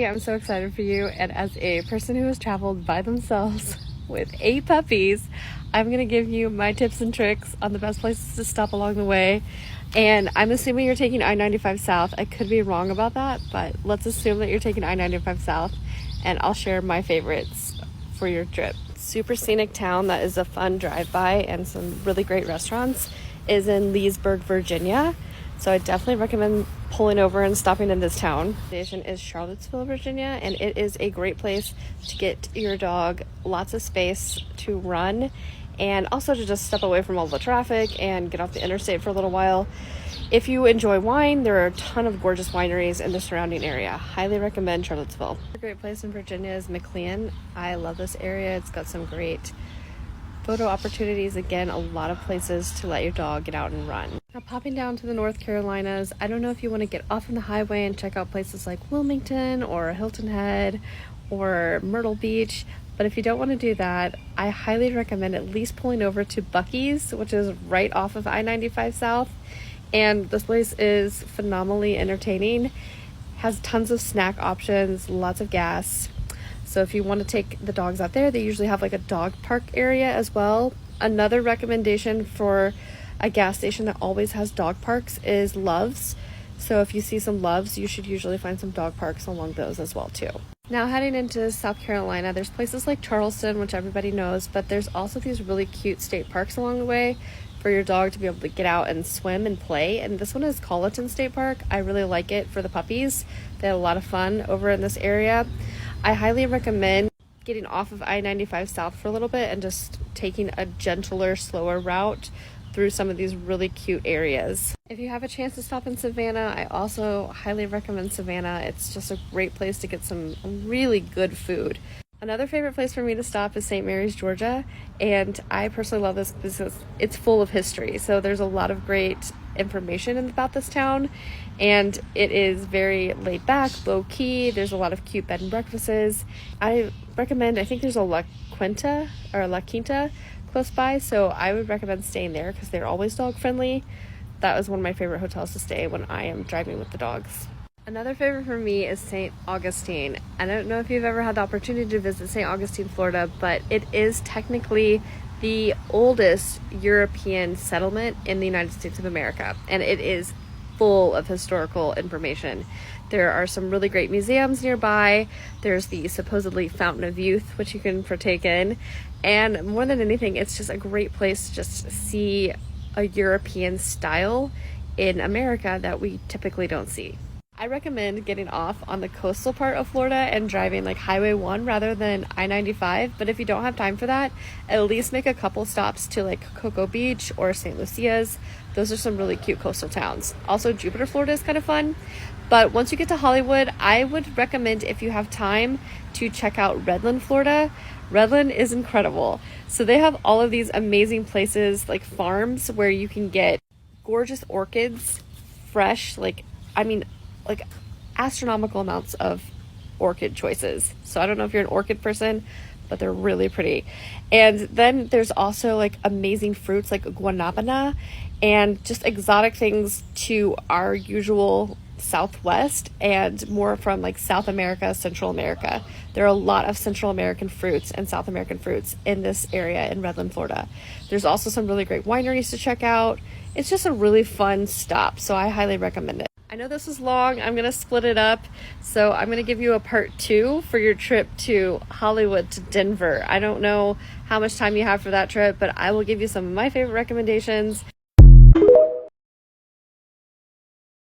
I'm so excited for you, and as a person who has traveled by themselves with 8 puppies, I'm going to give you my tips and tricks on the best places to stop along the way. And I'm assuming you're taking I-95 South. I could be wrong about that, but let's assume that you're taking I-95 South, and I'll share my favorites for your trip. Super scenic town that is a fun drive-by and some really great restaurants is in Leesburg, Virginia. So I definitely recommend pulling over and stopping in this town. The station is Charlottesville, Virginia, and it is a great place to get your dog lots of space to run and also to just step away from all the traffic and get off the interstate for a little while. If you enjoy wine, there are a ton of gorgeous wineries in the surrounding area. Highly recommend Charlottesville. A great place in Virginia is McLean. I love this area. It's got some great photo opportunities. Again, a lot of places to let your dog get out and run. Now, popping down to the North Carolinas, I don't know if you want to get off on the highway and check out places like Wilmington or Hilton Head or Myrtle Beach, but if you don't want to do that, I highly recommend at least pulling over to Buc-ee's, which is right off of I-95 South, and this place is phenomenally entertaining, has tons of snack options, lots of gas. So if you want to take the dogs out there, they usually have like a dog park area as well. Another recommendation for a gas station that always has dog parks is Love's. So if you see some Love's, you should usually find some dog parks along those as well too. Now heading into South Carolina, there's places like Charleston, which everybody knows, but there's also these really cute state parks along the way for your dog to be able to get out and swim and play. And this one is Colleton State Park. I really like it for the puppies. They had a lot of fun over in this area. I highly recommend getting off of I-95 South for a little bit and just taking a gentler, slower route through some of these really cute areas. If you have a chance to stop in Savannah, I also highly recommend Savannah. It's just a great place to get some really good food. Another favorite place for me to stop is St. Mary's, Georgia, and I personally love this because it's full of history. So there's a lot of great information about this town, and it is very laid back, low key. There's a lot of cute bed and breakfasts. I think there's a La Quinta close by, so I would recommend staying there because they're always dog friendly. That was one of my favorite hotels to stay when I am driving with the dogs. Another favorite for me is St. Augustine. I don't know if you've ever had the opportunity to visit St. Augustine, Florida, but it is technically the oldest European settlement in the United States of America, and it is full of historical information. There are some really great museums nearby. There's the supposedly Fountain of Youth, which you can partake in, and more than anything, it's just a great place to just see a European style in America that we typically don't see. I recommend getting off on the coastal part of Florida and driving like Highway 1 rather than I-95, but if you don't have time for that, at least make a couple stops to like Cocoa Beach or St. Lucia's. Those are some really cute coastal towns. Also, Jupiter, Florida is kind of fun, but once you get to Hollywood, I would recommend, if you have time, to check out Redland, Florida. Redland is incredible. So they have all of these amazing places, like farms, where you can get gorgeous orchids, fresh, like astronomical amounts of orchid choices. So I don't know if you're an orchid person, but they're really pretty. And then there's also like amazing fruits like guanabana and just exotic things to our usual Southwest and more from like South America, Central America. There are a lot of Central American fruits and South American fruits in this area in Redland, Florida. There's also some really great wineries to check out. It's just a really fun stop, so I highly recommend it. I know this is long. I'm going to split it up. So I'm going to give you a part 2 for your trip to Hollywood to Denver. I don't know how much time you have for that trip, but I will give you some of my favorite recommendations.